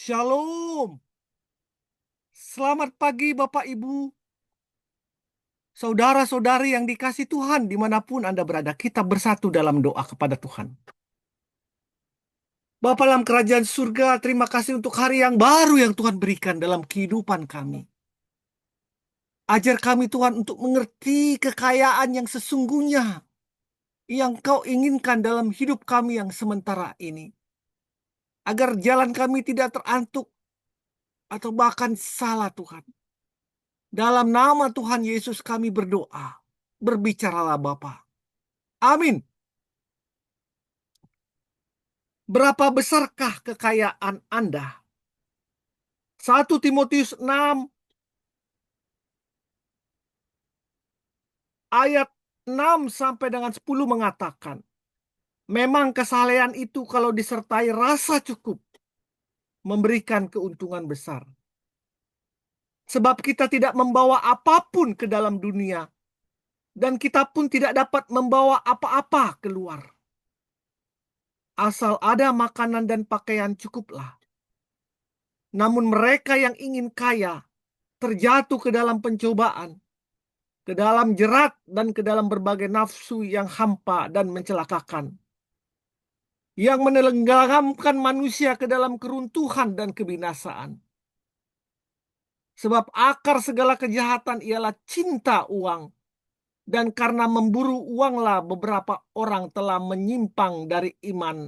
Shalom. Selamat pagi Bapak Ibu, saudara-saudari yang dikasih Tuhan dimanapun Anda berada. Kita bersatu dalam doa kepada Tuhan. Bapa dalam kerajaan surga, terima kasih untuk hari yang baru yang Tuhan berikan dalam kehidupan kami. Ajar kami Tuhan untuk mengerti kekayaan yang sesungguhnya yang Kau inginkan dalam hidup kami yang sementara ini. Agar jalan kami tidak terantuk atau bahkan salah Tuhan. Dalam nama Tuhan Yesus kami berdoa. Berbicaralah Bapa. Amin. Berapa besarkah kekayaan Anda? 1 Timotius 6 ayat 6 sampai dengan 10 mengatakan, memang kesalehan itu kalau disertai rasa cukup memberikan keuntungan besar. Sebab kita tidak membawa apapun ke dalam dunia dan kita pun tidak dapat membawa apa-apa keluar. Asal ada makanan dan pakaian cukuplah. Namun mereka yang ingin kaya terjatuh ke dalam pencobaan, ke dalam jerat dan ke dalam berbagai nafsu yang hampa dan mencelakakan, yang menenggelamkan manusia ke dalam keruntuhan dan kebinasaan. Sebab akar segala kejahatan ialah cinta uang, dan karena memburu uanglah beberapa orang telah menyimpang dari iman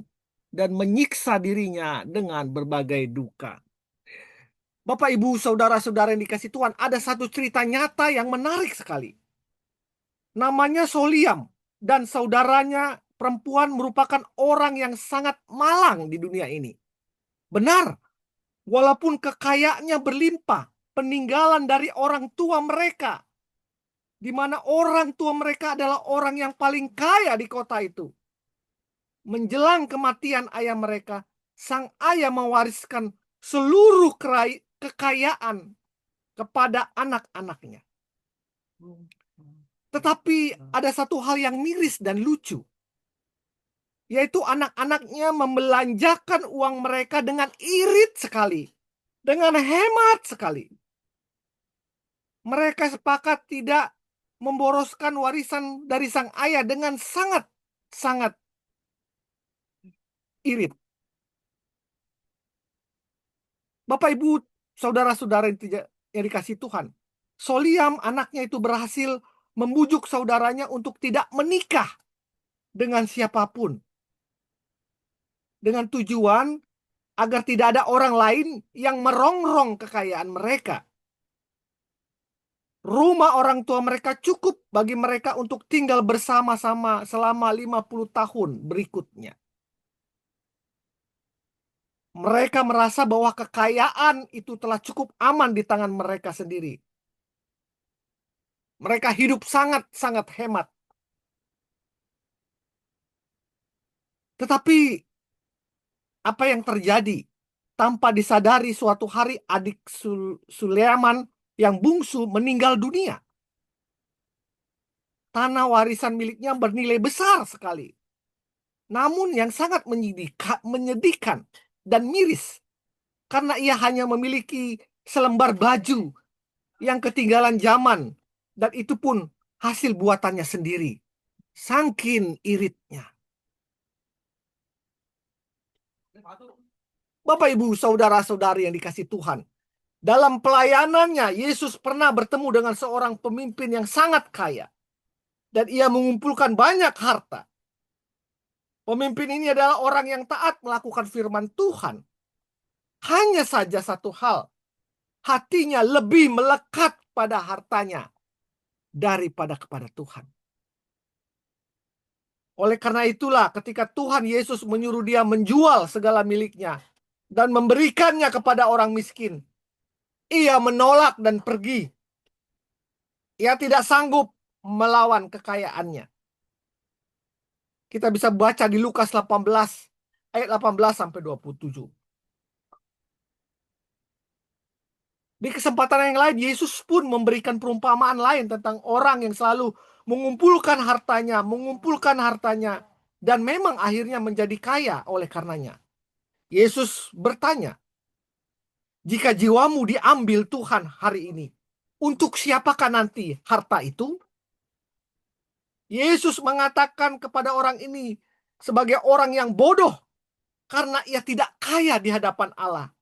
dan menyiksa dirinya dengan berbagai duka. Bapak, Ibu, saudara-saudara yang dikasih Tuhan, ada satu cerita nyata yang menarik sekali. Namanya Soliam, dan saudaranya perempuan merupakan orang yang sangat malang di dunia ini. Benar, walaupun kekayaannya berlimpah, peninggalan dari orang tua mereka, di mana orang tua mereka adalah orang yang paling kaya di kota itu. Menjelang kematian ayah mereka, sang ayah mewariskan seluruh kekayaan kepada anak-anaknya. Tetapi ada satu hal yang miris dan lucu, yaitu anak-anaknya membelanjakan uang mereka dengan irit sekali, dengan hemat sekali. Mereka sepakat tidak memboroskan warisan dari sang ayah dengan sangat irit. Bapak, Ibu, saudara-saudara yang dikasih Tuhan, Soliam anaknya itu berhasil membujuk saudaranya untuk tidak menikah dengan siapapun, dengan tujuan agar tidak ada orang lain yang merongrong kekayaan mereka. Rumah orang tua mereka cukup bagi mereka untuk tinggal bersama-sama selama 50 tahun berikutnya. Mereka merasa bahwa kekayaan itu telah cukup aman di tangan mereka sendiri. Mereka hidup sangat-sangat hemat. Tetapi apa yang terjadi? Tanpa disadari suatu hari adik Sulaiman yang bungsu meninggal dunia. Tanah warisan miliknya bernilai besar sekali. Namun yang sangat menyedihkan dan miris, karena ia hanya memiliki selembar baju yang ketinggalan zaman, dan itu pun hasil buatannya sendiri. Saking iritnya. Bapak, Ibu, saudara-saudari yang dikasih Tuhan, dalam pelayanannya Yesus pernah bertemu dengan seorang pemimpin yang sangat kaya, dan ia mengumpulkan banyak harta. Pemimpin ini adalah orang yang taat melakukan firman Tuhan. Hanya saja satu hal, hatinya lebih melekat pada hartanya daripada kepada Tuhan. Oleh karena itulah ketika Tuhan Yesus menyuruh dia menjual segala miliknya dan memberikannya kepada orang miskin, ia menolak dan pergi. Ia tidak sanggup melawan kekayaannya. Kita bisa baca di Lukas 18 ayat 18 sampai 27. Di kesempatan yang lain, Yesus pun memberikan perumpamaan lain tentang orang yang selalu mengumpulkan hartanya, dan memang akhirnya menjadi kaya oleh karenanya. Yesus bertanya, Jika jiwamu diambil Tuhan hari ini, untuk siapakah nanti harta itu? Yesus mengatakan kepada orang ini sebagai orang yang bodoh karena ia tidak kaya di hadapan Allah.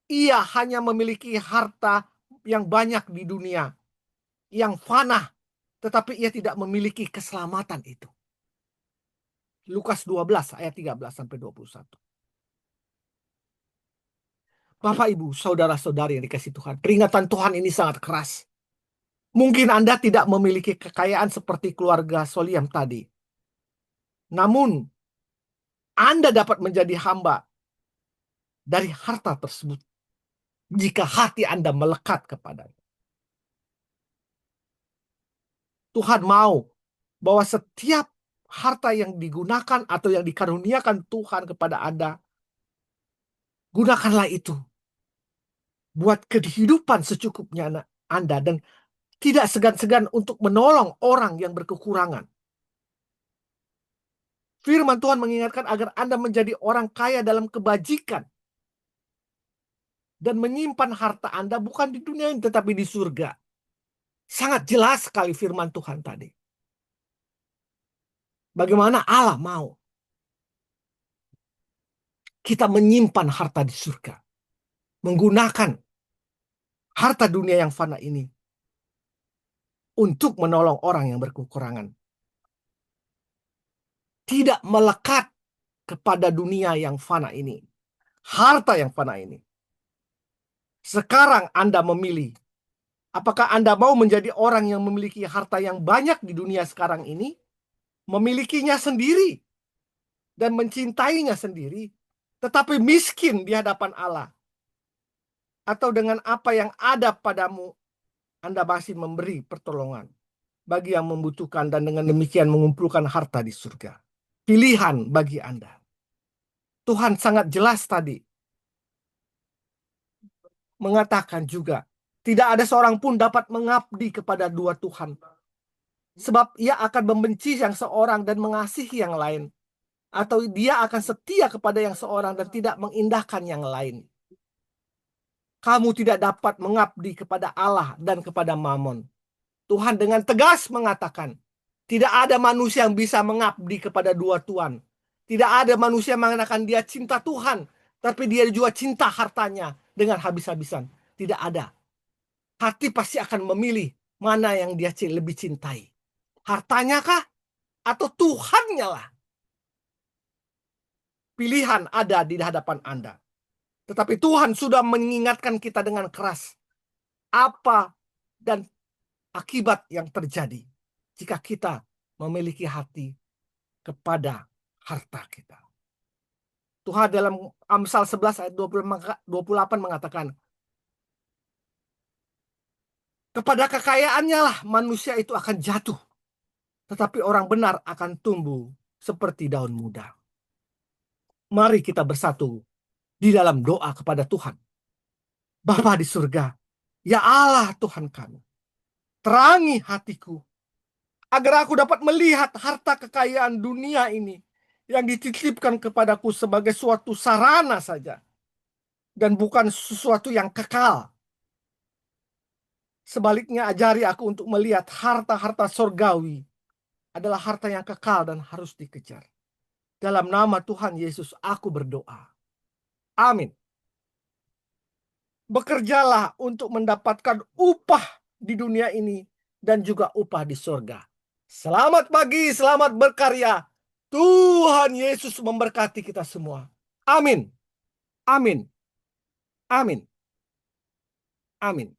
Ia hanya memiliki harta yang banyak di dunia, yang fana, tetapi ia tidak memiliki keselamatan itu. Lukas 12 ayat 13 sampai 21. Bapak, Ibu, saudara-saudari yang dikasih Tuhan, peringatan Tuhan ini sangat keras. Mungkin Anda tidak memiliki kekayaan seperti keluarga Soliam tadi. Namun, Anda dapat menjadi hamba dari harta tersebut jika hati Anda melekat kepadanya. Tuhan mau bahwa setiap harta yang digunakan atau yang dikaruniakan Tuhan kepada Anda, gunakanlah itu buat kehidupan secukupnya Anda dan tidak segan-segan untuk menolong orang yang berkekurangan. Firman Tuhan mengingatkan agar Anda menjadi orang kaya dalam kebajikan dan menyimpan harta Anda bukan di dunia ini tetapi di surga. Sangat jelas sekali firman Tuhan tadi. Bagaimana Allah mau kita menyimpan harta di surga, menggunakan harta dunia yang fana ini untuk menolong orang yang berkekurangan. Tidak melekat kepada dunia yang fana ini, harta yang fana ini. Sekarang Anda memilih, apakah Anda mau menjadi orang yang memiliki harta yang banyak di dunia sekarang ini, memilikinya sendiri dan mencintainya sendiri, tetapi miskin di hadapan Allah? Atau dengan apa yang ada padamu, Anda masih memberi pertolongan bagi yang membutuhkan dan dengan demikian mengumpulkan harta di surga? Pilihan bagi Anda. Tuhan sangat jelas tadi mengatakan juga, tidak ada seorang pun dapat mengabdi kepada dua Tuhan. Sebab ia akan membenci yang seorang dan mengasihi yang lain. Atau dia akan setia kepada yang seorang dan tidak mengindahkan yang lain. Kamu tidak dapat mengabdi kepada Allah dan kepada Mammon. Tuhan dengan tegas mengatakan, tidak ada manusia yang bisa mengabdi kepada dua tuan. Tidak ada manusia yang mengatakan dia cinta Tuhan, tapi dia juga cinta hartanya dengan habis-habisan. Tidak ada. Hati pasti akan memilih mana yang dia lebih cintai. Hartanya kah? Atau Tuhannya lah? Pilihan ada di hadapan Anda. Tetapi Tuhan sudah mengingatkan kita dengan keras. Apa dan akibat yang terjadi jika kita memiliki hati kepada harta kita. Tuhan dalam Amsal 11 ayat 28 mengatakan, kepada kekayaannya lah manusia itu akan jatuh, tetapi orang benar akan tumbuh seperti daun muda. Mari kita bersatu di dalam doa kepada Tuhan. Bapa di surga, ya Allah Tuhan kami, terangi hatiku, agar aku dapat melihat harta kekayaan dunia ini yang dititipkan kepadaku sebagai suatu sarana saja, dan bukan sesuatu yang kekal. Sebaliknya ajari aku untuk melihat harta-harta surgawi adalah harta yang kekal dan harus dikejar. Dalam nama Tuhan Yesus aku berdoa. Amin. Bekerjalah untuk mendapatkan upah di dunia ini dan juga upah di surga. Selamat pagi, selamat berkarya. Tuhan Yesus memberkati kita semua. Amin. Amin. Amin. Amin.